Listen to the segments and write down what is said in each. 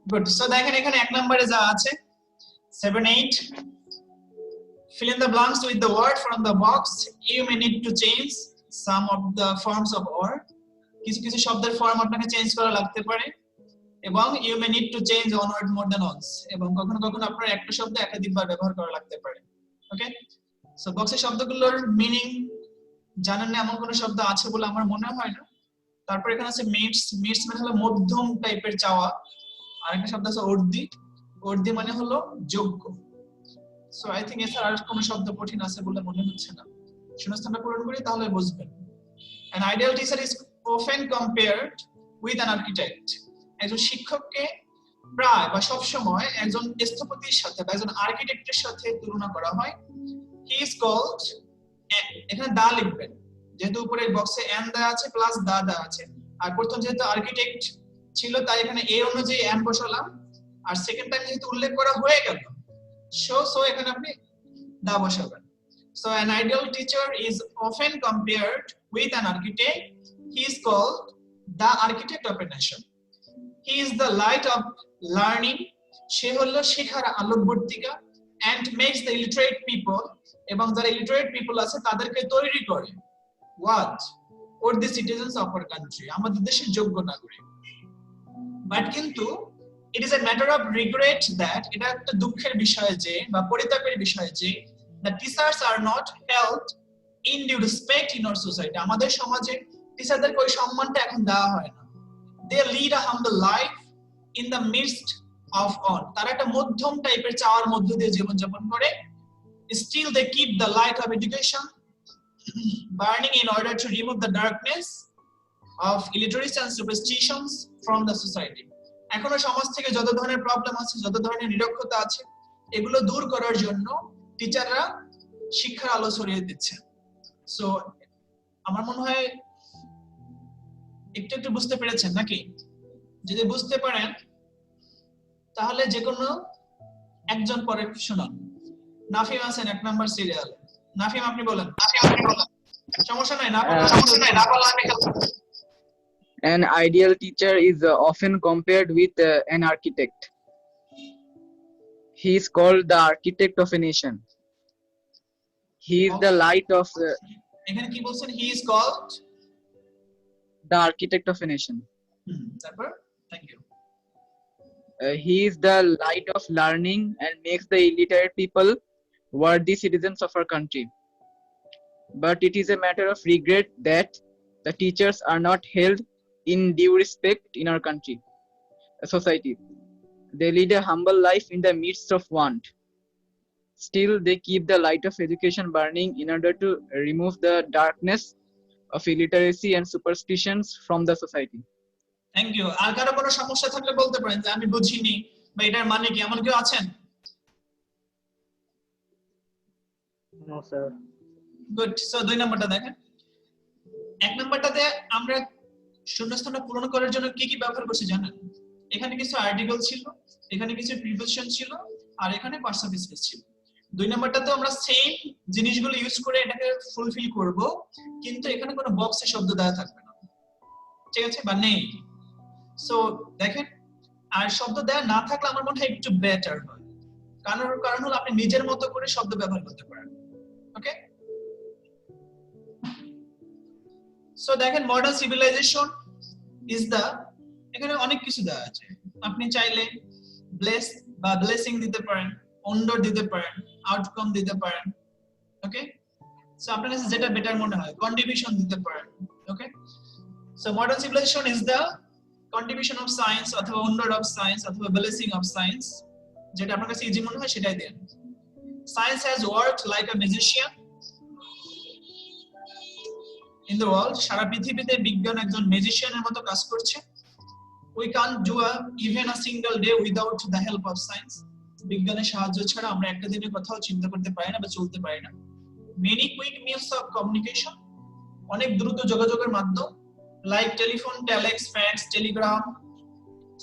Good. So দেখেন এখানে এক নম্বরে যা আছে 7 8 fill in the blanks with the word from the box. You may need to change some of the forms of word. কিছু কিছু শব্দের ফর্ম আপনাকে চেঞ্জ করা লাগতে পারে এবং you may need to change one word more than once এবং কখনো কখনো আপনার একটা শব্দ একাধিকবার ব্যবহার করা লাগতে পারে। ওকে, সো বক্সের শব্দগুলোর মিনিং জানেন না এমন কোনো শব্দ আছে বলে আমার মনে হয় না। তারপর এখানে আছে মিডস। মিডস মানে হলো মধ্যম টাইপের চাওয়া। আর একটা শব্দ আছে অর্ধি। অর্ধি মানে হলো যোগ্য। সো আই থিংক এছাড়া আর কোনো শব্দ কঠিন আছে বলে মনে হচ্ছে না। শূন্যস্থানটা পূরণ করি তাহলে বুঝবেন। An ideal teacher is often compared with an architect. একজন শিক্ষককে প্রায় বা সব সময় একজন স্থপতির সাথে বা একজন আর্কিটেক্টের সাথে তুলনা করা হয়। He is called, এখানে দা লিখবেন যেহেতু উপরে বক্সে এন দেওয়া আছে প্লাস দা দেওয়া আছে। আর প্রথম যেহেতু আর্কিটেক্ট ছিল তাই এখানে এ অনুযায়ী এন বসালাম। আর সেকেন্ড টাইম যেহেতু উল্লেখ করা হয়ে গেল সো এখানে আপনি দা বসাবেন। So an ideal teacher is often compared with an architect. He is called the architect of a nation. He is the light of learning. সে হলো শিক্ষার আলোকবর্তিকা and makes the illiterate people এবং যারা illiterate people আছে তাদেরকে তৈরি করে what or the citizens of our country, আমাদের দেশের যোগ্য নাগরিক। বাট কিন্তু it is a matter of regret that এটা একটা দুঃখের বিষয় যে বা পরিতাপের বিষয় যে the teachers are not held in due respect in our society. আমাদের সমাজে টিচারদেরকে ওই সম্মানটা এখন দেওয়া হয় না। They lead a humble life in the midst of all. তারা একটা মধ্যম টাইপের চাওয়ার মধ্য দিয়ে জীবনযাপন করে। Still they keep the light of education burning in order to remove the darkness of illiteracy and superstitions from the society. এখনো সমাজ থেকে যত ধরনের প্রবলেম আছে, যত ধরনের নিরক্ষরতা আছে, এগুলো দূর করার জন্য টিচাররা শিক্ষার আলো ছড়িয়ে দিচ্ছে। সো আমার মনে হয় একটু একটু বুঝতে পেরেছেন নাকি? যদি বুঝতে পারেন তাহলে যে কোনো একজন পরে শুনুন। নাফিম আছেন এক নাম্বার সিরিয়াল। নাফিম আপনি বলেন। সমস্যা নাই, না বললে আমি An ideal teacher is often compared with an architect. He is called the architect of a nation. He is the light of এখানে কি বলছেন? He is called the architect of a nation. তারপর thank you. He is the light of learning and makes the illiterate people worthy citizens of our country. But it is a matter of regret that the teachers are not held in due respect in our country, society. They lead a humble life in the midst of want. Still, they keep the light of education burning in order to remove the darkness of illiteracy and superstitions from the society. Thank you. আর কারো কোনো সমস্যা থাকলে বলতে পারেন যে আমি বুঝিনি বা এটার মানে কি, এমন কেউ আছেন? No sir. গুড। সো দুই নাম্বারটা দেখেন। এক নাম্বারটাতে আমরা শূন্যস্থানটা পূরণ করার জন্য কি কি ব্যবহার করছি জানেন? এখানে কিছু আর্টিকেল ছিল, এখানে কিছু প্রিপোজিশন ছিল, আর এখানে পার্টস অফ স্পিচ ছিল। দুই নাম্বারটাতে আমরা সেম জিনিসগুলো ইউজ করে এটাকে ফুলফিল করব, কিন্তু এখানে কোনো বক্সে শব্দ দেওয়া থাকবে না, ঠিক আছে, বা নেই। সো দেখেন, আর শব্দ দেওয়া না থাকলে আমার মনে হয় একটু বেটার হয়, কারণ হলো আপনি নিজের মতো করে শব্দ ব্যবহার করতে পারেন। ওকে, সো দেখেন মডার্ন সিভিলাইজেশন ইজ দা, এখানে অনেক কিছু দেওয়া আছে। আপনি চাইলে ব্লেস বা ব্লেসিং দিতে পারেন, ওন্ডার দিতে পারেন, আউটকাম দিতে পারেন। ওকে, সো আপনার কাছে যেটা বেটার মনে হয়, কন্ট্রিবিউশন দিতে পারেন। Okay, so modern civilization is the contribution of science অথবা ওন্ডার অফ সায়েন্স অথবা ব্লেসিং অফ সায়েন্স, যেটা আপনার কাছে ইজি মনে হয় সেটাই দেন। Science has worked like a magician in the world. সারা পৃথিবীতে বিজ্ঞান একজন ম্যাজিশিয়ানের মতো কাজ করছে। we can't do even a single day without the help of science. বিজ্ঞানের সাহায্য ছাড়া আমরা একটা দিনের কথাও চিন্তা করতে পারি না বা চলতে পারি না। many quick means of communication, অনেক দ্রুত যোগাযোগের মাধ্যম, like telephone, telex, fax, telegram,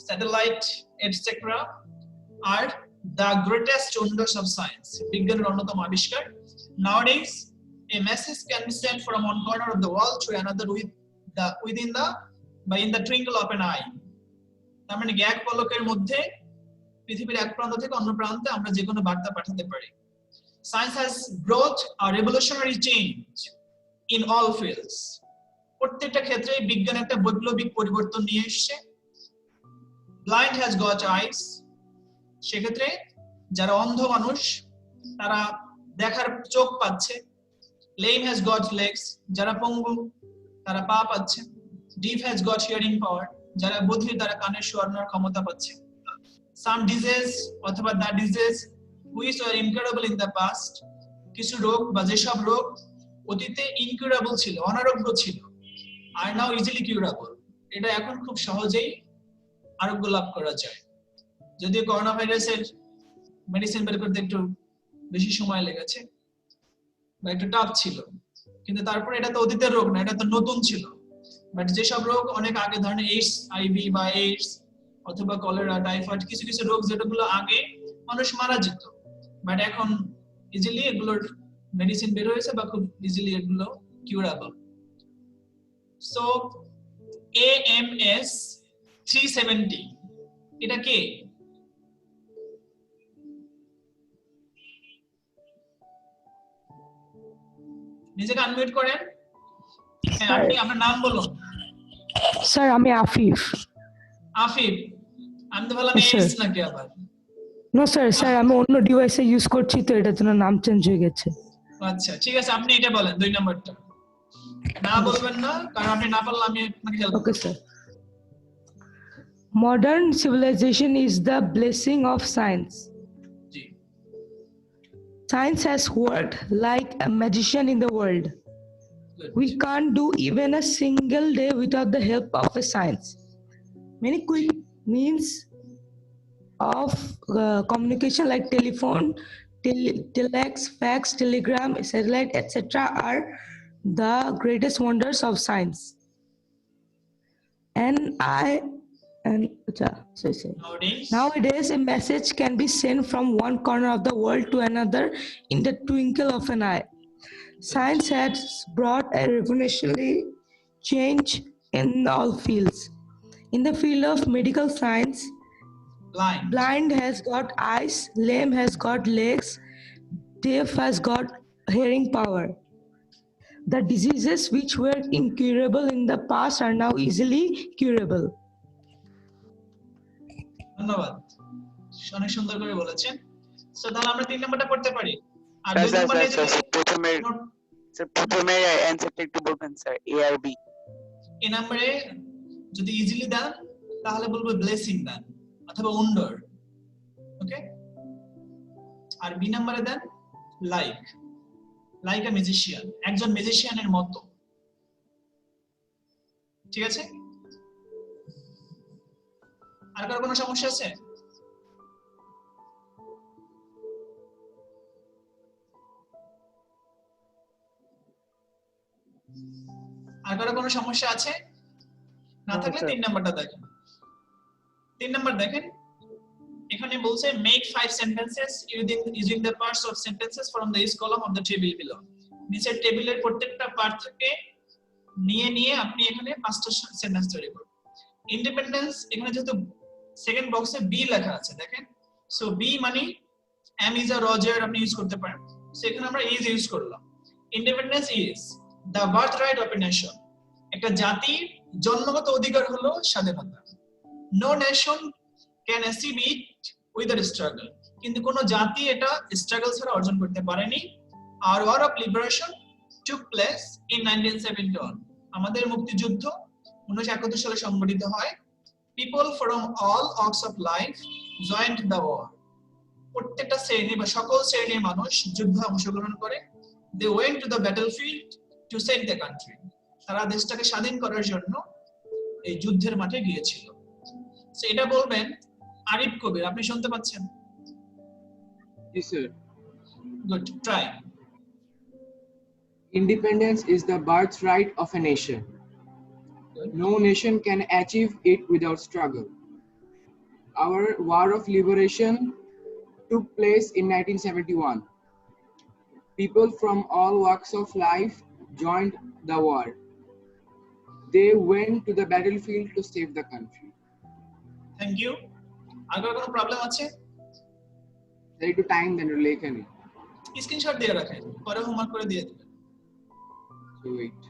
satellite, etc. are the greatest wonders of science. বিজ্ঞানের অন্যতম আবিষ্কার। nowadays a message can be sent from one corner of the world to another in the twinkle of an eye. তার মানে এক পলকের মধ্যে পৃথিবীর এক প্রান্ত থেকে অন্য প্রান্তে আমরা যে কোনো বার্তা পাঠাতে পারি। Science has brought a revolutionary change in all fields. প্রত্যেকটা ক্ষেত্রে বিজ্ঞান একটা বৈপ্লবিক পরিবর্তন নিয়ে এসেছে। Blind has got eyes. সেক্ষেত্রে যারা অন্ধ মানুষ তারা দেখার চোখ পাচ্ছে। Lame has got legs. যারা পঙ্গু তারা পা পাচ্ছে। Deaf has got hearing power. যারা বধির তারা কানের শোনার ক্ষমতা পাচ্ছে। Some disease অথবা the disease which were incurable in the past, কিছু রোগ বা যেসব রোগ অতীতে ইনকিউরেবল ছিল, অনারোগ্য ছিল, are now easily curable. এটা এখন খুব সহজেই আরোগ্য লাভ করা যায়। যদিও করোনা ভাইরাসের মেডিসিন বের করতে একটু বেশি সময় লেগেছে বা একটু টাফ ছিল, কিন্তু তারপরে এটা তো অতীতের রোগ না, এটা তো নতুন ছিল। বাট যেসব রোগ অনেক আগে, ধরেন এইডস, আইভি বা এইডস অথবা কলেরা, টাইফয়েড, কিছু কিছু রোগ যেগুলো আগে মানুষ মারা যেত, বাট এখন ইজিলি এগুলোর মেডিসিন বের হয়েছে বা খুব ইজিলি এগুলো কিউরেবল। সো AMS 370 এটা কি? নিজেকে আনমিউট করেন। হ্যাঁ, আপনি আপনার নাম বলুন। স্যার আমি আফিফ। আফিফ, আমি তো বললাম Yes, sir. এইডস নাকি আবার? নো স্যার আমি অন্য ডিভাইসে ইউজ করছি তো এটার জন্য নাম চেঞ্জ হয়ে গেছে। আচ্ছা ঠিক আছে, আপনি এটা বলেন 2 নাম্বারটা। না বলবেন না, কারণ আপনি না পারলে আমি আপনাকে help okay sir. Modern civilization is the blessing of science. G, Science has worked like a magician in the world. good. We can't do even a single day without the help of a science. Many quick means of communication like telephone, telex, fax, telegram, satellite, etc. are the greatest wonders of science. Nowadays, a message can be sent from one corner of the world to another in the twinkle of an eye. Science has brought a revolutionary change in all fields. In the field of medical science, blind has got eyes, lame has got legs, deaf has got hearing power. The diseases which were incurable in the past are now easily curable. ধন্যবাদ, অনেক সুন্দর করে বলেছেন। So তাহলে আমরা 3 নাম্বারটা পড়তে পারি। আর স্যার 2 স্যার নাম্বারে স্যার যদি প্রথমে অ্যানসারটা একটু বলবেন স্যার, এ আর বি। এই নাম্বারে যদি ইজিলি দেন তাহলে বলবো ব্লেসিং দেন অথবা ওন্ডার, ওকে। আর বি নাম্বারে দেন লাইক আ ম্যাজিশিয়ান, একজন ম্যাজিশিয়ানের মতো, ঠিক আছে? আর কারো কোনো সমস্যা আছে? আর কারো কোনো সমস্যা আছে? না থাকলে 3 নাম্বারটা দেখেন। 3 নাম্বার দেখেন, এখানে বলছে make 5 sentences using the parts of sentences from the each column of the table below. নিচের টেবিলের প্রত্যেকটা পার্ট থেকে নিয়ে আপনি এখানে 5টা সেন্টেন্স তৈরি করুন। ইন্ডিপেন্ডেন্স, এখানে যেহেতু সেকেন্ড বক্সে বি লেখা আছে দেখেন, সো বি মানে এম ইজ আ রজার আপনি ইউজ করতে পারেন, সো এখানে আমরা ইজ ইউজ করলাম। Independence is the birthright of a nation, একটা জাতির জন্মগত অধিকার হলো স্বাধীনতা। No nation can achieve it without struggle, কিন্তু কোনো জাতি এটা স্ট্রাগল ছাড়া অর্জন করতে পারেনি। আর war of liberation took place in 1971, আমাদের মুক্তিযুদ্ধ 1971 সালে সংগঠিত হয়। People from all walks of life joined the war, প্রত্যেকটা শ্রেণী বা সকল শ্রেণীর মানুষ যুদ্ধে অংশগ্রহণ করে। They went to the battlefield to save the country, তারা দেশটাকে স্বাধীন করার জন্য এই যুদ্ধের মাঠে গিয়েছিল। সো এটা বলবেন আরিফ কবির, আপনি শুনতে পাচ্ছেন? Yes, sir. Good, try. Independence is the birthright of a nation. No nation can achieve it without struggle. Our war of liberation took place in 1971. People from all walks of life joined the war. They went to the battlefield to save the country. Thank you. আর কোনো problem আছে? একটু time দেন, একটু লেখা নেই। Screenshot দিয়ে রাখেন, পরে হোমওয়ার্ক করে দিয়ে দেবেন। ওয়েট,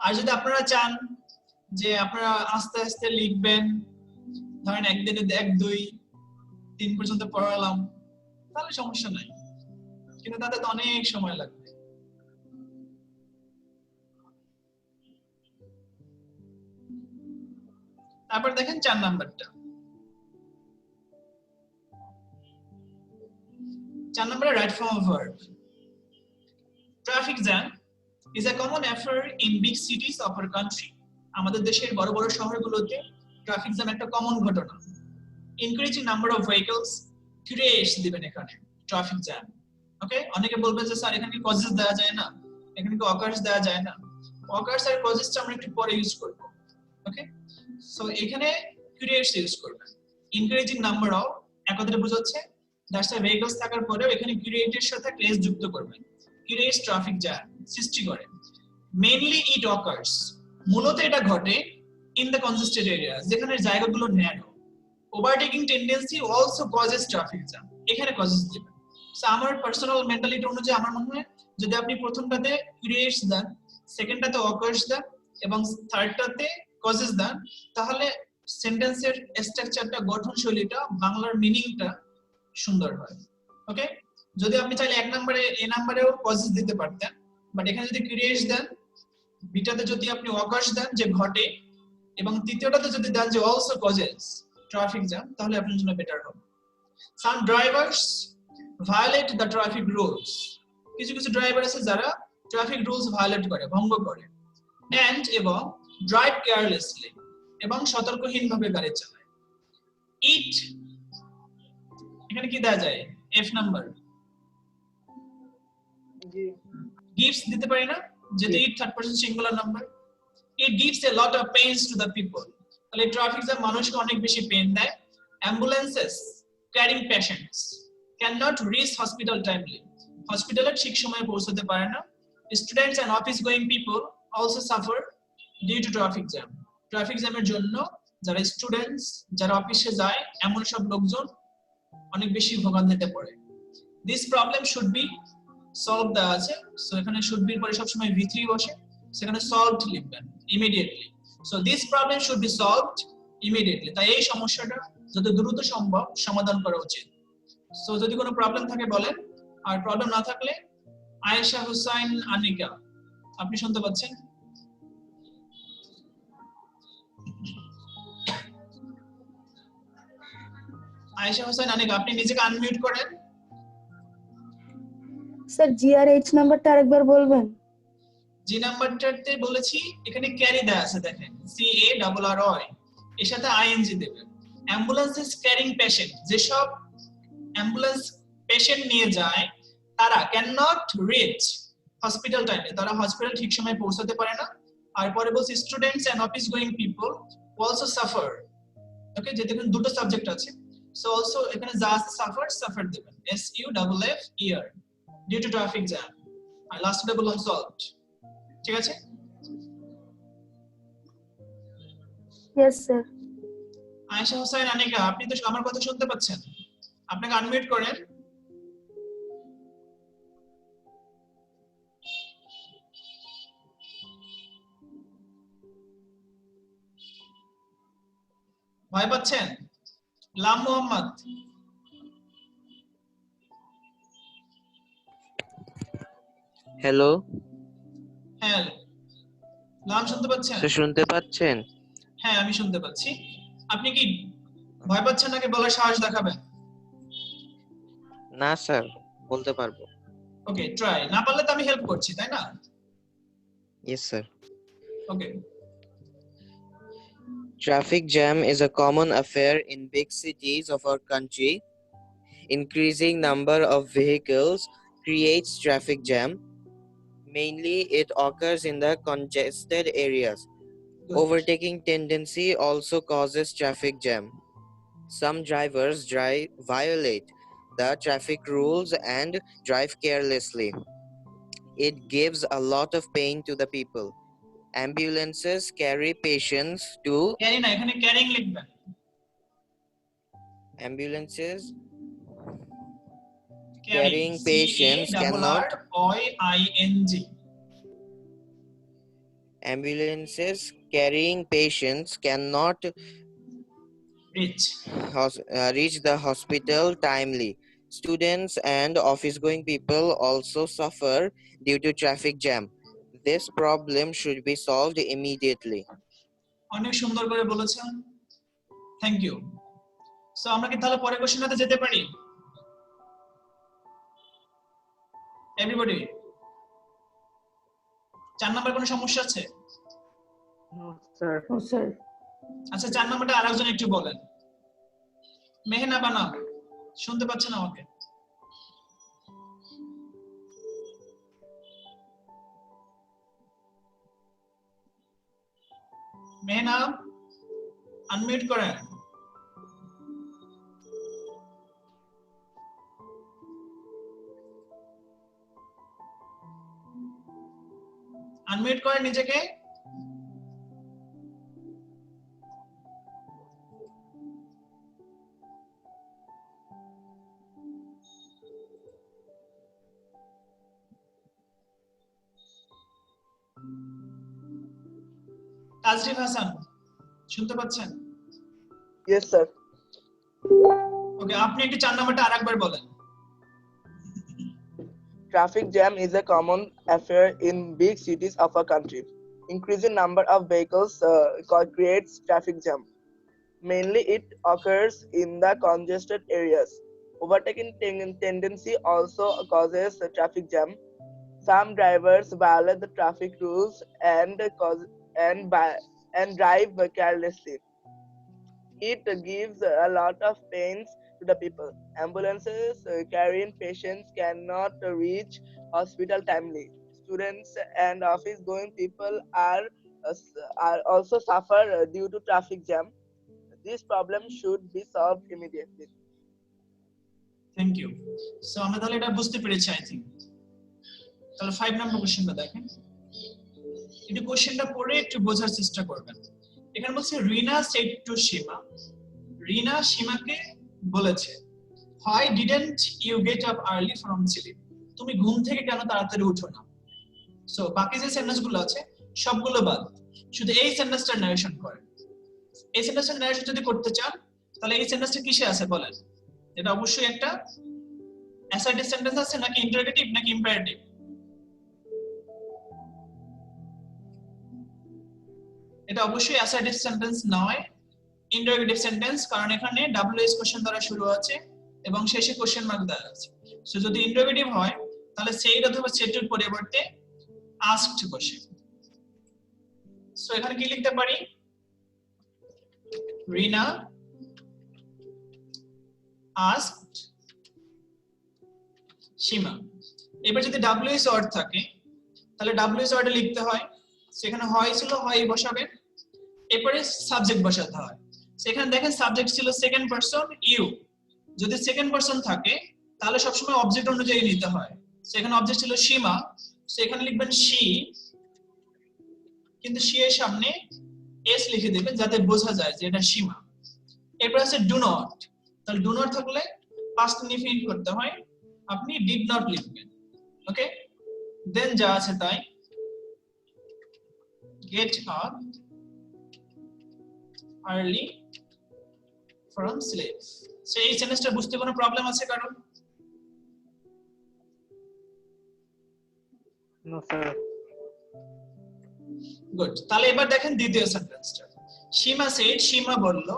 আর যদি আপনারা চান যে আপনারা আস্তে আস্তে লিখবেন, ধরেন একদিনে 1 2 3 পর্যন্ত পড়ালাম, তাহলে সমস্যা নাই, কিন্তু তাতে তো অনেক সময় লাগবে। তারপর দেখেন 4 নাম্বারটা। 4 নম্বরে right form of verb. Traffic jam is a common affair in big cities of our country. আমাদের দেশের বড় বড় শহরগুলোতে ট্রাফিক জ্যাম একটা কমন ঘটনা। Increasing number of vehicles creates দিবেন এখানে ট্রাফিক জ্যাম। ওকে, অনেকে বলবে যে স্যার এখানে কজেস দেওয়া যায় না, এখানে কি অকার্স দেওয়া যায় না? অকার্স আর কজেসটা আমরা একটু পরে ইউজ করব। ওকে, সো এখানে ক্রিয়েটস ইউজ করবেন। ইনক্রিজিং নাম্বার অফ একত্রে বোঝাচ্ছে দ্যাটস ভেহিকলস থাকার পরেও এখানে ক্রিয়েটের সাথে ক্লেস যুক্ত করবেন। ক্রিয়েটস ট্রাফিক জ্যাম, সৃষ্টি করে। মেইনলি ইট অকার্স, মূলত এটা ঘটে ইন দ্য কনজেস্টেড এরিয়াস, যেখানে জায়গাগুলো narrow. Overtaking tendency also causes traffic jam, এখানে কজেস দিবেন। সো আমার পার্সোনাল মেন্টালিটি অনুযায়ী আমার মনে হয় যদি আপনি প্রথমটাতে ক্রিয়েটস দেন, সেকেন্ডটাতে অকার্স দেন এবং থার্ডটাতে কজেস দেন, তাহলে সেন্টেন্সের স্ট্রাকচারটা, গঠনশৈলীটা, বাংলার মিনিংটা সুন্দর হয়। ওকে, যদি আপনি চাইলে 1 নম্বরে এ নম্বরেও কজেস দিতে পারতেন, বাট এখানে যদি ক্রিয়েটস দেন, বিটাতে যদি আপনি অকার্স দেন যে ঘটে, এবং তৃতীয়টাতে যদি দেন যে অলসো কজেস ট্রাফিক জ্যাম, তাহলে আপনার জন্য বেটার হবে। Some drivers violate the traffic rules, কিছু কিছু ড্রাইভার আছে যারা ট্রাফিক রুলস ভায়োলেট করে, ভঙ্গ করে। এন্ড এবং ড্রাইভ কেয়ারলেসলি, এবং সতর্কহীনভাবে গাড়ি চালায়। ইট, এখানে কি দেওয়া যায়? F number. জি গিভস দিতে পারি না, যেহেতু it third person singular number. It gives a lot of pains to the people, তাহলে ট্রাফিক জ্যাম মানুষকে অনেক বেশি পেইন দেয়। Ambulances carrying patients can not reach hospital timely, হসপিটালে ঠিক সময়ে পৌঁছতে পারে না। Students and office going people also suffer due to traffic jam, traffic জ্যামের জন্য যারা স্টুডেন্টস, যারা অফিসে যায়, এমন সব লোকজন অনেক বেশি ভোগান্তিতে পড়ে। This problem should be solve দেওয়া আছে, সো এখানে শুড বি পরে সবসময় V3 বসে, সেখানে সলভড লিখবেন immediately. So this problem should be solved immediately, তাই এই সমস্যাটা যত দ্রুত সম্ভব সমাধান করা উচিত। সো যদি কোনো প্রবলেম থাকে বলেন, আর প্রবলেম না থাকলে আয়েশা হুসাইন আনিকা, আপনি শুনতে পাচ্ছেন? আয়েশা হুসাইন আনিকা, আপনি নিজেকে আনমিউট করেন। স্যার জি আর এইচ নাম্বারটা আরেকবার বলবেন? জি নাম্বারটাতে বলেছি এখানে ক্যারি দেয়া আছে, দেখেন CARRY, এর সাথে ING দেবেন। অ্যাম্বুলেন্সেস ক্যারিং পেশেন্ট, যেসব অ্যাম্বুলেন্স পেশেন্ট নিয়ে যায় তারা ক্যান নট রিচ হসপিটাল টাইমে, তারা হসপিটাল ঠিক সময়ে পৌঁছাতে পারে না। আর পরে বলছি students and office going people also suffer. Okay, যেহেতু এখানে দুটো সাবজেক্ট আছে, সো অলসো এখানে যা আছে সাফার দেবেন, SUFFER, due to traffic jam. আর লাস্টে বললাম সলভড। ঠিক আছে? Yes sir. আয়েশা হোসেন আনিকা, আপনি তো আমার কথা শুনতে পাচ্ছেন? আপনাকে আনমিউট করেন। ভয় পাচ্ছেন? লাম মোহাম্মদ, হ্যালো হ্যাঁ লাম শুনতে পাচ্ছেন? স্যার, শুনতে পাচ্ছেন? হ্যাঁ আমি শুনতে পাচ্ছি। আপনি কি ভয় পাচ্ছেন নাকি বলার সাহস দেখাবেন? না স্যার, বলতে পারবো। ওকে, ট্রাই। না পারলে তো আমি হেল্প করছি, তাই না? Yes sir. Okay. Traffic jam is a common affair in big cities of our country. Increasing number of vehicles creates traffic jam. Mainly, it occurs in the congested areas. Overtaking tendency also causes traffic jam. Some drivers violate the traffic rules and drive carelessly. it gives a lot of pain to the people. Ambulances carry patients to carry না, এখানে carrying লিখবেন। ambulances carrying patients cannot CARRYING ambulances carrying patients cannot reach reach the hospital timely. Students and office-going people also suffer due to traffic jam. This problem should be solved immediately. অনেক সুন্দর করে বলেছেন, thank you. So আমরা কি তাহলে পরের কোশ্চেনটাতে যেতে পারি? এভরিবডি 4 নাম্বার কোনো সমস্যা আছে? No, sir. No, sir. আচ্ছা 4 নাম্বারটা আরেকজন একটু বলেন। মেহনা বানাম, শুনতে পাচ্ছেন আমাকে? মেহনা আনমিউট করেন। আনমিউট করেন নিজেকে। তাজরিফ হাসান শুনতে পাচ্ছেন? Yes, sir. ওকে, আপনি একটু 4 নাম্বারটা আরেকবার বলেন। Traffic jam is a common affair in big cities of our country. Increasing number of vehicles creates traffic jam. Mainly, it occurs in the congested areas. Overtaking tendency also causes a traffic jam. Some drivers violate the traffic rules and drive carelessly. It gives a lot of pains to the people. Ambulances carrying patients cannot reach hospital timely. Students and office-going people are also suffer due to traffic jam. This problem should be solved immediately. Thank you. So আমরা তাহলে এটা বুঝতে পেরেছি I think. তাহলে 5 number কোশ্চেনটা দেখেন। একটু কোশ্চেনটা পড়ে একটু বোঝার চেষ্টা করবেন। এখানে বলছে রিনা সেড টু সীমা, রিনা সীমাকে বলেছে, why didn't you get up early from sleep? তুমি ঘুম থেকে কেন তাড়াতাড়ি উঠো না? সো বাকি যে সেন্টেন্সগুলো আছে সবগুলো বাদ, শুধু এই সেন্টেন্সটা নারেশন করেন। এই সেন্টেন্সটা নারেশন যদি করতে চান তাহলে এই সেন্টেন্সটা কিসে আছে বলেন? এটা অবশ্যই একটা অ্যাসার্টিভ সেন্টেন্স আছে নাকি ইন্টারোগেটিভ নাকি ইম্পারেটিভ? এটা অবশ্যই অ্যাসার্টিভ সেন্টেন্স নয়, ইন্টারোগেটিভ সেন্টেন্স, কারণ এখানে ডাব্লিউএস কোশ্চেন দ্বারা শুরু আছে এবং শেষে কোশ্চেন মার্ক দেওয়া আছে। সো যদি ইন্টারোগেটিভ হয় তাহলে সেইড অথবা সেটের পরিবর্তে আস্কড কোশ্চেন। সো এখানে কি লিখতে পারি? রিনা asked সীমা। এবার যদি ডাব্লিউএস ওয়ার্ড থাকে তাহলে ডাব্লিউএস ওয়ার্ডে লিখতে হয়, সেখানে হয় ছিল হয় বসাবেন, এরপরে সাবজেক্ট বসাতে হয়। সেখানে দেখেন সাবজেক্ট ছিল সেকেন্ড পারসন ইউ, যদি সেকেন্ড পারসন থাকে তাহলে সবসময় অবজেক্ট অনুযায়ী নিতে হয়। সেখানে অবজেক্ট ছিল সীমা, সেখানে লিখবেন শি, কিন্তু শি এর সামনে এস লিখে দিবেন যাতে বোঝা যায় যে এটা সীমা। এরপর আছে ডু নট, তাহলে ডু নট থাকলে পাস্ট ইনডিফিনিট করতে হয়, আপনি ডিড নট লিখবেন। ওকে, দেন যা আছে তাই, get up early from sleep। So এই সেন্টেন্সটা বুঝতে কোনো প্রবলেম আছে কারণ? No, sir. গুড। তাহলে এবার দেখেন দ্বিতীয় সেন্টেন্সটা। সীমা সেড, সীমা বলল,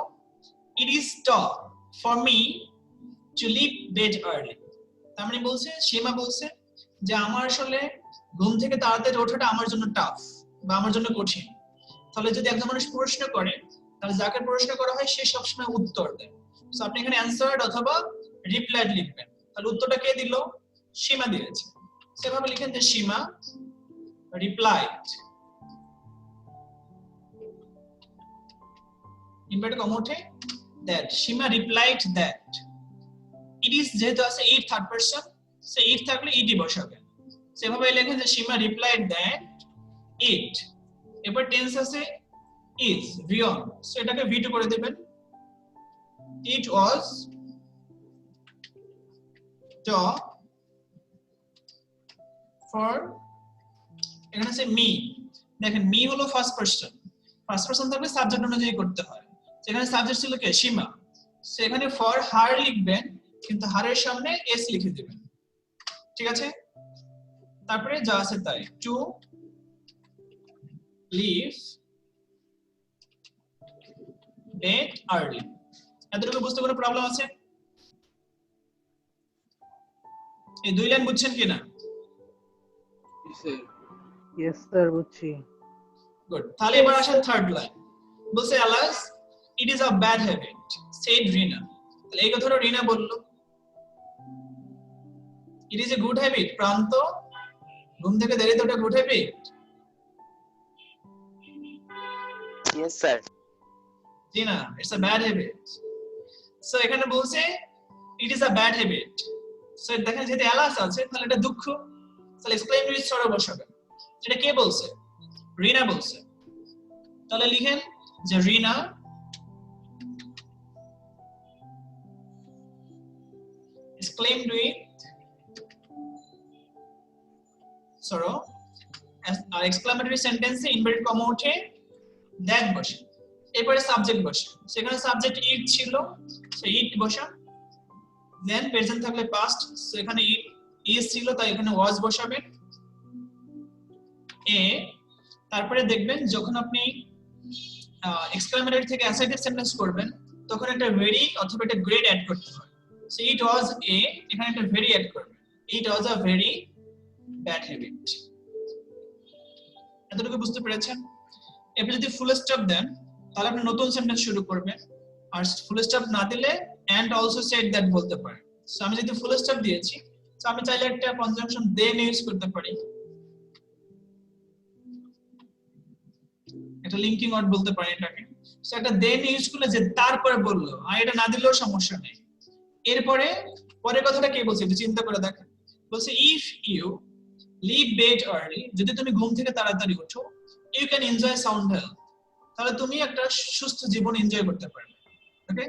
it is tough for me to leave bed early। তার মানে বলছে, সীমা বলছে যে আমার আসলে ঘুম থেকে তাড়াতাড়ি ওঠাটা আমার জন্য টাফ বা আমার জন্য কঠিন। তাহলে যদি একজন মানুষ প্রশ্ন করে তাহলে যাকে প্রশ্ন করা হয় সে সবসময় উত্তর দেয়। সো আপনি এখানে অ্যানসার্ড অথবা রিপ্লাইড লিখবেন। তাহলে উত্তরটা কে দিল? সীমা দিয়েছে। সেভাবে লিখেন যে সীমা রিপ্লাইড, ইনভার্টেড কমা উঠে that, Seema replied that. It is যেহেতু আছে it third person, so it থাকলে ইটি বসাবেন। সেভাবে লেখেন যে সীমা রিপ্লাইড দ্যাট ইট, এবার টেন্স আছে ইজ রিয়ন, সো এটাকে ভি2 করে দিবেন। ইট ওয়াজ টপ ফর, এখানে আছে মি, দেখেন মি হলো ফার্স্ট পারসন থাকলে সাবজেক্ট অনুযায়ী করতে হয়, সেখানে সাবজেক্ট ছিল কে সীমা, সেখানে ফর হার লিখবেন কিন্তু হারের সামনে এস লিখে দিবেন, ঠিক আছে। তারপরে যা আছে তাই, টু লিভ বেড আর্লি, এতটুকু বুঝতে কোনো প্রবলেম আছে? এই দুই লাইন বুঝছেন কিনা? Yes, sir. বুঝছি। গুড, তাহলে এবার আসেন থার্ড লাইন, বলছে alas it is a bad habit said Rina, তাহলে এই কথাটা রিনা বললো। It is a good habit, Pranto ঘুম থেকে দেরিতে ওঠা গুড হ্যাবিট? Yes, sir. জি না, it's a bad habit. So এখানে বলছে it is a bad habit, so দেখেন যেহেতু অ্যালাস আছে তাহলে এটা দুঃখ, তাহলে এক্সপ্লেইন উইথ সরো বসাবেন। এটা কে বলছে? রিনা বলছে, তাহলে লিখেন যে রিনা exclaimed with sorrow, আর এক্সক্লামেটরি সেন্টেন্সে ইনভার্টেড কমা উঠে দ্যাট বসে, এরপরে সাবজেক্ট বসে, সেখানে সাবজেক্ট ইট ছিল, সো ইট বসা, দেন প্রেজেন্ট থাকলে পাস্ট, সো এখানে ইট ইজ ছিল তাই এখানে ওয়াজ বসাবেন এ। তারপরে দেখবেন যখন আপনি এক্সক্লামেটরি থেকে অ্যাসার্টিভ সেন্টেন্স করবেন তখন একটা ভেরি অথবা একটা গ্রেড অ্যাড করতে হয়, সো ইট ওয়াজ এ, এখানে একটা ভেরি অ্যাড করবেন, ইট ওয়াজ আ ভেরি ব্যাড হ্যাবিট। এতটুকু বুঝতে পেরেছেন? এবার যদি ফুল স্টপ দেন তাহলে আপনি নতুন সেন্টেন্স শুরু করবেন, আর ফুল স্টপ না দিলে এন্ড অলসো সেড দ্যাট বলতে পারেন। সো আমি যদি ফুল স্টপ দিয়েছি, সো আমি চাইলে একটা কনজাংশন দেন ইউজ করতে পারি, একটা লিংকিং ওয়ার্ড বলতে পারি এটাকে। সো একটা দেন ইউজ করলে যে তারপরে বললো, আর এটা না দিলেও সমস্যা নেই। এরপরে পরের কথাটা কে বলছে একটু চিন্তা করে দেখেন, বলছে if you leave bed early, যদি তুমি ঘুম থেকে তাড়াতাড়ি ওঠো, you can enjoy sound health, তাহলে তুমি একটা সুস্থ জীবন এনজয় করতে পারবে, ওকে,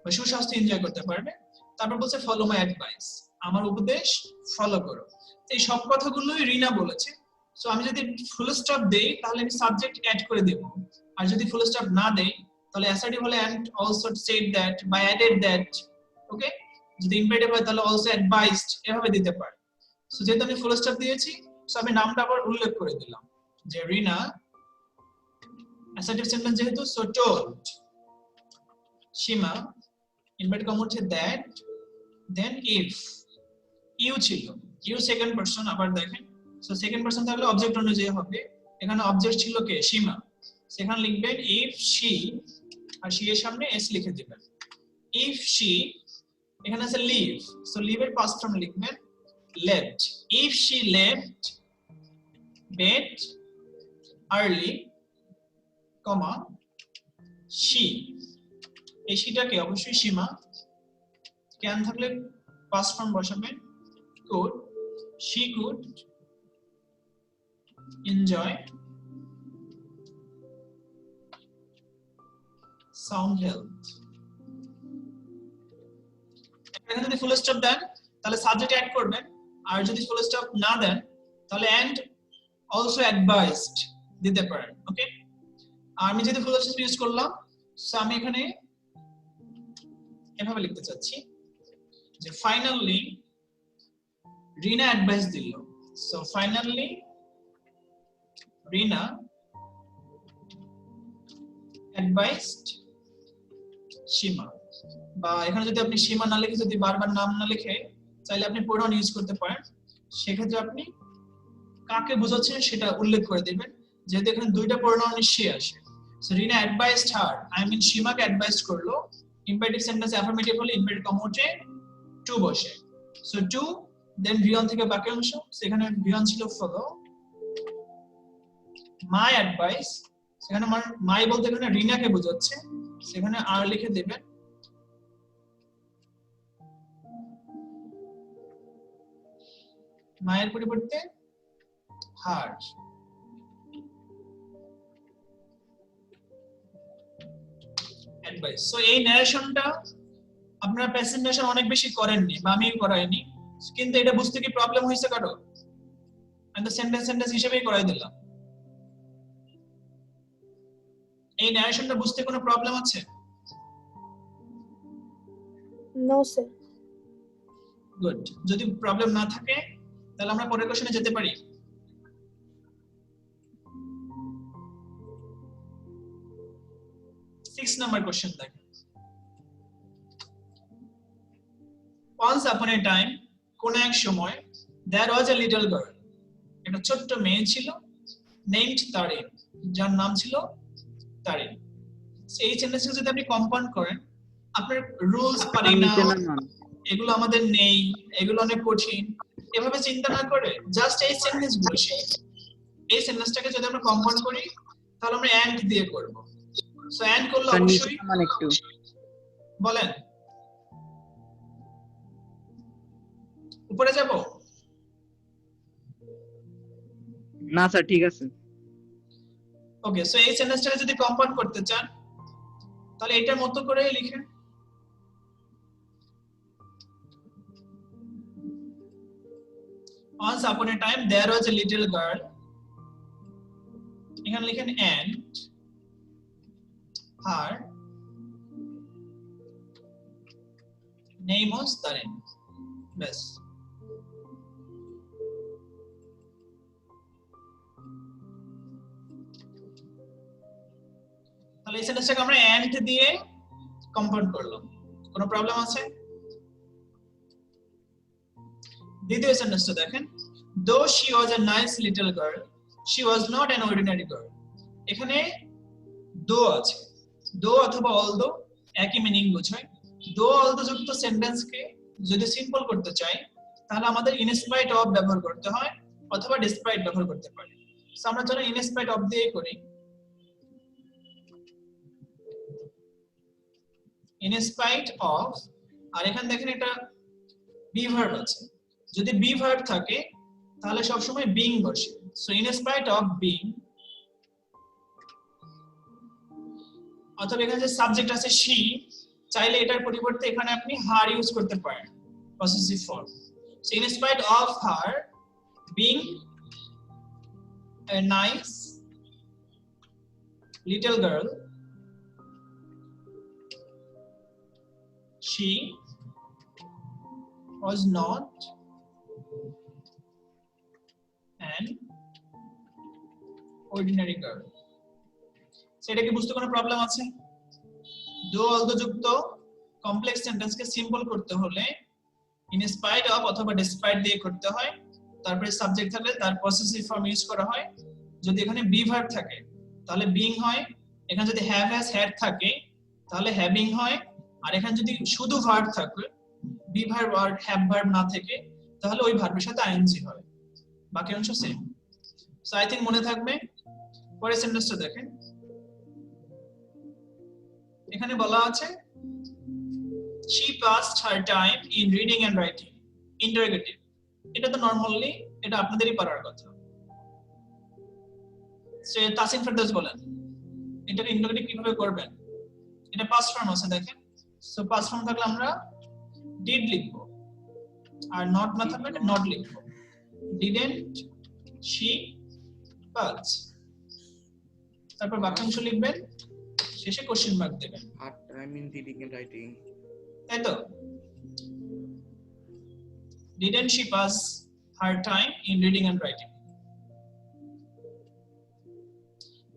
বা সুস্বাস্থ্য এনজয় করতে পারবে। তারপর বলছে ফলো মাই অ্যাডভাইস, আমার উপদেশ ফলো করো। এই সব কথাগুলোই রিনা বলেছে। সো আমি যদি ফুল স্টপ দেই তাহলে আমি সাবজেক্ট অ্যাড করে দেব, আর যদি ফুল স্টপ না দেই তাহলে অ্যাসার্টিভ হলে এন্ড অলসো সেড দ্যাট বা অ্যাডেড দ্যাট, ওকে। যদি ইম্পারেটিভ হয় তাহলে অলসো অ্যাডভাইসড, এভাবে দিতে পারে। সো যেহেতু আমি ফুল স্টপ দিয়েছি, সো আমি নামটা আবার উল্লেখ করে দিলাম যে রিনা, অ্যাসার্টিভ সেন্টেন্স যেহেতু, সো টোল্ড সীমা, ইনভার্ট কমা হচ্ছে দ্যাট, দেন ইফ, ইউ ছিল, ইউ সেকেন্ড পারসন, আবার দেখেন, সো সেকেন্ড পারসন তাহলে অবজেক্ট অনুযায়ী হবে, এখানে অবজেক্ট ছিল কে সীমা, সেখানে লিখবেন ইফ শি, আর শি এর সামনে এস লিখে দিবেন। ইফ শি, এখানে আছে লিভ, সো লিভ এর পাস্ট ফর্ম লিখবেন left, if she left bed early, comma she, এই শিটাকে অবশ্যই সীমা, ক্যান থাকলে পাস্ট ফর্ম বসাবেন could, she could enjoy sound health। এখানে যদি ফুল স্টপ দেন তাহলে সাবজেক্ট অ্যাড করবেন, আর যদি ফুল স্টপ না দেন তাহলে এন্ড অলসো অ্যাডভাইসড দিতে পারেন, ওকে। আর আমি যদি ফুল স্টপ ইউজ করলাম, সো আমি এখানে এভাবে লিখতে চাচ্ছি যে ফাইনালি রিনা অ্যাডভাইস দিল, সো ফাইনালি রিনা অ্যাডভাইসড সীমা, বা এখানে যদি আপনি সীমা না লিখে যদি বারবার নাম না লিখে চাইলে আপনি প্রোনাউন ইউজ করতে পারেন, সেক্ষেত্রে আপনি কাকে বোঝাচ্ছেন সেটা উল্লেখ করে দিবেন, যেহেতু এখানে দুইটা প্রোনাউন সে আসে। So Reena advised her, I mean সীমাকে অ্যাডভাইস করলো, ইম্পারেটিভ সেন্টেন্স অ্যাফার্মেটিভ হলে ইনভার্টেড কমা উঠে টু বসে, সো টু, দেন ভিয়ন থেকে বাকি অংশ, সেখানে ভিয়ন ছিল ফলো মাই অ্যাডভাইস, সেখানে মাই বলতে এখানে রিনাকে বোঝাচ্ছে, সেখানে আর লিখে দেবেন। মায়ের পরিবর্তে হার। অ্যাডভাইস। সো এই ন্যারেশনটা আপনারা প্রেজেন্টেশন অনেক বেশি করেননি বা আমি করাইনি, কিন্তু এটা বুঝতে কি প্রবলেম হয়েছে কারো? আমি তো সেন্টেন্স হিসেবেই করাই দিলাম। এই ন্যারেশনটা বুঝতে কোনো প্রবলেম আছে? No sir. গুড। যদি প্রবলেম না থাকে তাহলে আমরা পরের কোশ্চেনে যেতে পারি। সিক্স নাম্বার কোশ্চেন দেখেন। Once upon a time, কোন এক সময়, there was a little girl, একটা ছোট্ট মেয়ে ছিল, named তারিন, যার নাম ছিল তারিন। এই সেন্টেন্সকে যদি আপনি কম্পাউন্ড করেন, আপনার রুলস পারি না, এগুলো আমাদের নেই, এগুলো অনেক কঠিন, এভাবে চিন্তা না করে জাস্ট এই সেন্টেন্সগুলো এই সেন্টেন্সটাকে যদি আমরা কম্পাউন্ড করি তাহলে আমরা এন্ড দিয়ে করব। সো এন্ড করলে অবশ্যই বলেন উপরে যাব না স্যার, ঠিক আছে। ওকে, সো এই সেন্টেন্সটাকে যদি কম্পাউন্ড করতে চান তাহলে এটার মতো করে লিখেন। Once upon a time there was a little girl, এখানে লিখেন and her name was Tarin. Bas তাহলে এই সেন্টেন্সটাকে আমরা and দিয়ে কম্পাউন্ড করলাম। কোনো প্রবলেম আছে? দ্বিতীয় সেন্টেন্সটা দেখেন, though she was a nice little girl, she was not an ordinary girl. এখানে though আছে, though অথবা although একই মিনিং বোঝায়। though although যুক্ত সেন্টেন্সকে যদি সিম্পল করতে চাই তাহলে আমাদের in spite of ব্যবহার করতে হয় অথবা despite ব্যবহার করতে পারি। সো আমরা চলো in spite of দিয়ে করি। in spite of, আর এখানে দেখেন এটা be verb আছে, যদি be verb থাকে তাহলে সব সময় being বসে। So in spite of being, অথবা এখানে যে সাবজেক্ট আছে she, চাইলে এটার পরিবর্তে এখানে আপনি her ইউজ করতে পারেন, possessive form. So in spite of her being a nice little girl, she was not an ordinary girl. সেটা কি বুঝতে কোনো প্রবলেম আছে? though although যুক্ত কমপ্লেক্স সেন্টেন্সকে সিম্পল করতে হলে in spite of অথবা despite দিয়ে করতে হয়, তারপরে সাবজেক্ট থাকলে তার পসেসিভ ফর্ম ইউজ করা হয়। যদি এখানে be verb থাকে তাহলে being হয়, এখানে যদি have has had থাকে তাহলে having হয়, আর এখানে যদি শুধু ভার্ব থাকে, be verb R have verb না থাকে তাহলে ওই ভার্বের সাথে ing হয়, বাকি অংশ সেম। সো আই থিংক মনে থাকবে। পরের সেন্টেন্সটা দেখেন, এখানে বলা আছে she passed her time in reading and writing, interrogative. এটা তো নরমালি এটা আপনাদেরই পারার কথা। সে তাসিন ফেরদৌস বলেন এটাকে ইন্টারোগেটিভ কিভাবে করবেন? এটা পাস্ট ফর্ম আছে দেখেন। সো পাস্ট ফর্ম থাকলে আমরা did লিখবো, আর not না থাকলে not লিখবো। didn't she pass, তারপর বাক্যাংশ লিখবেন, শেষে কোশ্চেন মার্ক দেবেন। আর time in reading and writing, তাই তো? didn't she pass her time in reading and writing?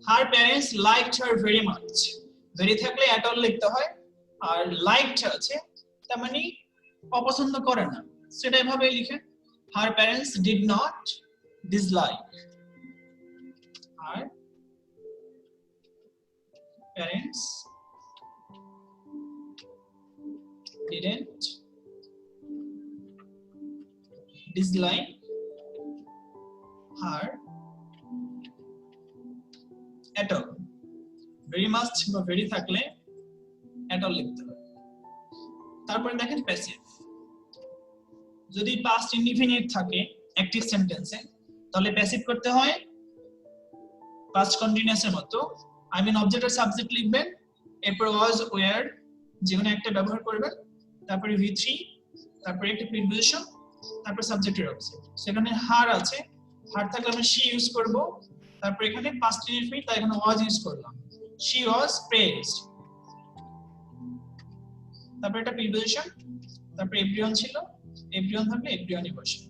her parents liked her very much, very থাকলে at all লিখতে হয়, আর liked আছে তার মানে অপছন্দ করে না, সেটা এভাবে লিখেন her parents did not dislike, her parents didn't dislike her at all, very much বা very থাকলে at all লিখতে হবে। তারপরে দেখেন প্যাসিভ, যদি পাস্ট ইনডিফিনিট থাকে অ্যাক্টিভ সেন্টেন্সে, তাহলে প্যাসিভ করতে হয় পাস্ট কন্টিনিউয়াস এর মতো। আই মিন অবজেক্ট আর সাবজেক্ট লিখবেন, এরপর ওয়াজ ওয়্যার যেকোনো একটা ব্যবহার করবেন, তারপরে V3, তারপরে একটা প্রিপোজিশন, তারপর সাবজেক্টের অবজেক্ট। সেখানে হার আছে, হার থাকলে আমরা শি ইউজ করব, তারপর এখানে পাস্ট ইনডিফিনিট তাই এখানে ওয়াজ ইউজ করলাম, শি ওয়াজ প্রেজড। তারপর এটা প্রিপোজিশন, তারপর এভরিওয়ান ছিল, এভরিওয়ান থাকলে এভরিওয়ানই বসে।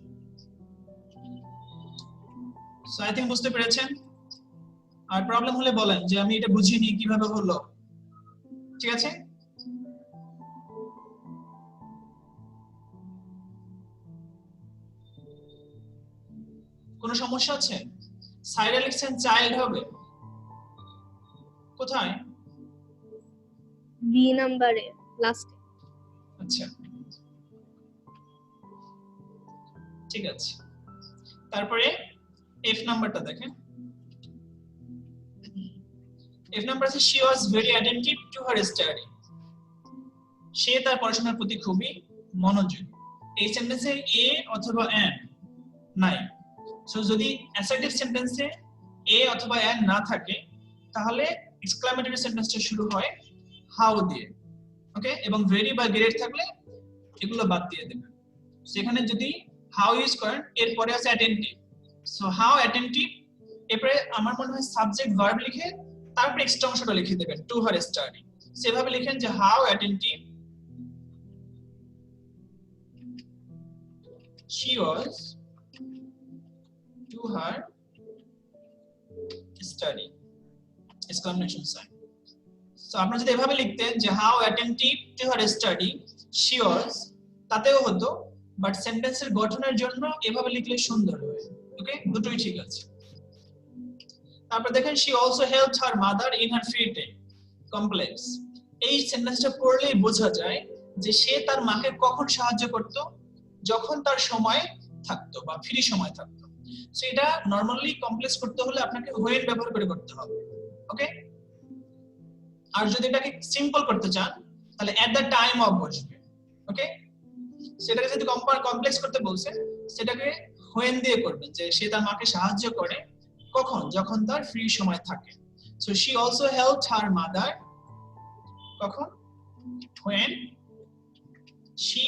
সো আই থিংক বুঝতে পেরেছেন। আর প্রবলেম হলে বলেন যে আমি এটা বুঝিনি কিভাবে হলো, ঠিক আছে? কোনো সমস্যা আছে? সাইরা লিখছেন চাইল্ড হবে কোথায়? বি নাম্বারে লাস্টে। আচ্ছা ঠিক আছে। তারপরে এফ নাম্বারটা দেখেন। এফ নাম্বার আছে she was very attentive to her study. সে তার পড়াশোনার প্রতি খুবই মনোযোগী। এই সেন্টেন্সে এ অথবা এন্ড নাই। সো যদি অ্যাসার্টিভ সেন্টেন্সে এ অথবা এন্ড না থাকে তাহলে এক্সক্লামেটরি সেন্টেন্সটা শুরু হয় হাউ দিয়ে, ওকে? এবং ভেরি বা গ্রেট থাকলে এগুলো বাদ দিয়ে দেবেন। সেখানে যদি হাউ ইউজ করেন, এরপরে আছে অ্যাটেন্টিভ। সো হাউ অ্যাটেন্টিভ, এরপরে আমার মনে হয় সাবজেক্ট ভার্ব লিখে তারপর এক্সট্রা অংশটা লিখে দেবেন টু হার স্টাডি। সেভাবে লিখেন যে how attentive she was to her study, exclamation sign. So আপনারা যদি এভাবে লিখতেন যে how attentive to her study she was, তাতেও হতো, বাট সেন্টেন্সের গঠনের জন্য এভাবে লিখলে সুন্দর হবে, ওকে? দুটোই ঠিক আছে। তারপর দেখেন she also helped her mother in her free time, complex. এই সেন্টেন্সটা পড়লেই বোঝা যায় যে সে তার মাকে কখন সাহায্য করত, যখন তার সময় থাকতো বা ফ্রি সময় থাকতো। সো এটা নরমালি কমপ্লেক্স করতে হলে আপনাকে when ব্যবহার করে করতে হবে, ওকে? আর যদি এটাকে সিম্পল করতে চান তাহলে at the time of বসবে, ওকে? সেটাকে যদি কমপ্লেক্স করতে বলছে সেটাকে when দিয়ে করবেন, যে সে তার মাকে সাহায্য করে কখন, যখন তার ফ্রি সময় থাকে। So she also helped her mother, কখন? when she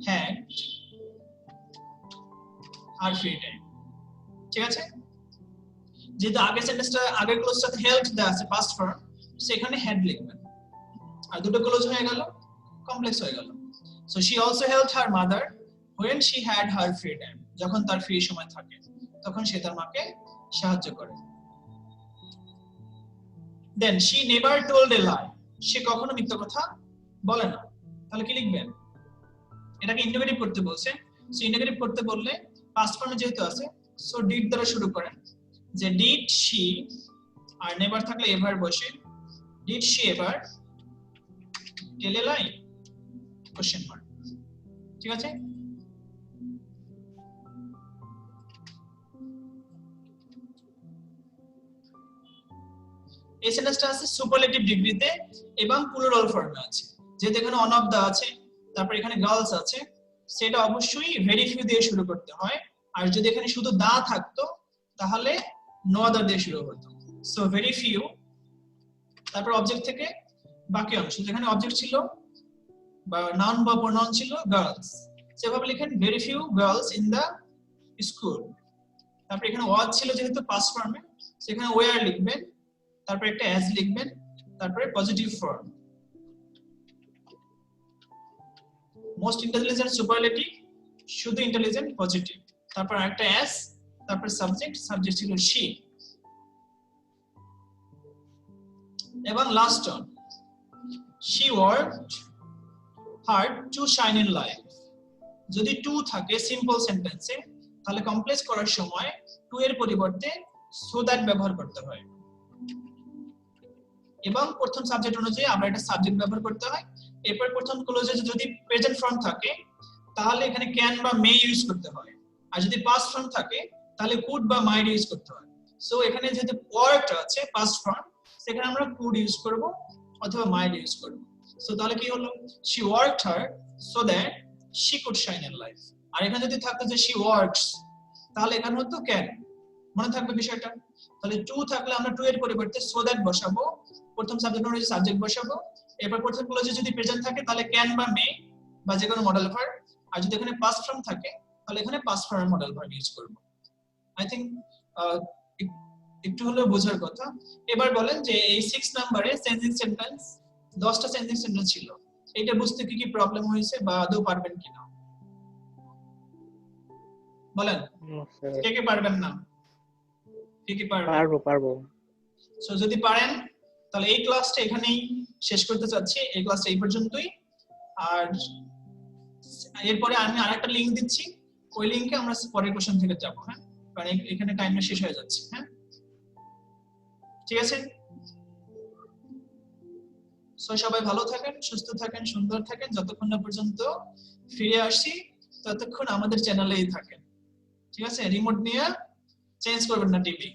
had her free time, ঠিক আছে? যেহেতু আগের সেন্টেন্সটা আগের ক্লোজটা হেল্পড দেয়া আছে পাস্ট ফর্ম, সেখানে হ্যাড লিখবেন। আর দুটো ক্লোজ হয়ে গেল, কমপ্লেক্স হয়ে গেল। So she also helped her mother when she had her free time, যখন তার ফ্রি সময় থাকে তখন সে তার মাকে সাহায্য করে। দেন she never told a lie, সে কখনো মিথ্যা কথা বলে না। তাহলে কি লিখবেন? এটাকে ইন্টিগ্রেটিভ করতে বলছে। সো ইন্টিগ্রেটিভ করতে বললে পাস্ট ফর্মে যেহেতু আছে, সো ডিড দ্বারা শুরু করেন, যে ডিড she, আর নেভার থাকলে এভার বসে, did she ever tell a lie, question mark, ঠিক আছে? এই সেন্টেন্সটা আছে সুপারলেটিভ ডিগ্রিতে এবং প্লুরাল ফর্মে আছে। যেহেতু এখানে অন অফ দা আছে, তারপর এখানে গার্লস আছে, সেটা অবশ্যই ভেরি ফিউ দিয়ে শুরু করতে হয়। আর যদি এখানে শুধু দা থাকতো তাহলে নো আদার দিয়ে শুরু হতো। সো ভেরি ফিউ, তারপর অবজেক্ট থেকে বাকি অংশ, যেখানে অবজেক্ট ছিল বা নাউন বা প্রোনাউন ছিল গার্লস, সেভাবে লিখেন very few girls in the school. তারপর এখানে ওয়াজ ছিল যেহেতু পাস্ট ফর্মে, সেখানে ওয়্যার লিখবেন, তারপর একটা অ্যাজ লিখবেন, তারপরে positive form. Most intelligent superlative, শুধু ইন্টেলিজেন্ট পজিটিভ, তারপর একটা অ্যাজ, তারপর সাবজেক্ট, সাবজেক্ট ছিল she, এবং last on she worked hard to shine in life। যদি টু থাকে সিম্পল সেন্টেন্সে তাহলে কমপ্লেক্স করার সময় টু এর পরিবর্তে সো দ্যাট ব্যবহার করতে হয়, এবং প্রথম সাবজেক্ট অনুযায়ী আমরা এটা সাবজেক্ট ব্যবহার করতে হয়। এরপর প্রথম ক্লোজে যদি প্রেজেন্ট ফর্ম থাকে তাহলে এখানে ক্যান বা মে ইউজ করতে হয়, আর যদি পাস্ট ফর্ম থাকে তাহলে কুড বা মাইট ইউজ করতে হয়। সো এখানে যেহেতু ওয়ার্ক আছে পাস্ট ফর্ম, সেখানে আমরা কুড ইউজ করব অথবা মাইট ইউজ করব। সো তাহলে কি হলো? she worked hard so that she could shine in life। আর এখানে যদি থাকতো যে she works, তাহলে এখানে হতো can। মনে থাকবে বিষয়টা? তাহলে টু থাকলে আমরা টু এর পরিবর্তে so that বসাবো, প্রথম সাবজেক্ট অনুযায়ী সাবজেক্ট বসাবো, এরপর প্রথম ক্লজে যদি প্রেজেন্ট থাকে তাহলে can বা may বা যে কোনো মডেল ভার্ব, আর যদি এখানে past form থাকে তাহলে এখানে past form এর মডেল ভার্ব ইউজ করব। আই থিংক একটু হলেও বোঝার কথা। এবার বলেন যে এই 6 নম্বরে চেঞ্জিং সেন্টেন্স 10টা চেঞ্জিং সেন্টেন্স ছিল, এটা বুঝতে কি কি প্রবলেম হয়েছে বা আদৌ পারবেন কিনা বলেন? No, sir. কে কে পারবেন না? কে কে পারবেন? পারবো। সো যদি পারেন তাহলে এই ক্লাসটা এখানেই শেষ করতে চাচ্ছি, এই ক্লাসটা এই পর্যন্তই। আর এরপরে আমি আরেকটা লিংক দিচ্ছি, ওই লিংকে আমরা পরের কোশ্চেন থেকে যাব। হ্যাঁ, কারণ এখানে টাইমটা শেষ হয়ে যাচ্ছে। হ্যাঁ, ঠিক আছে। সো সবাই ভালো থাকেন, সুস্থ থাকেন, সুন্দর থাকেন, যতক্ষণ না পর্যন্ত ফিরে আসি ততক্ষণ আমাদের চ্যানেলেই থাকেন। ঠিক আছে, রিমোট নিয়ে চেঞ্জ করবেন না টিভি।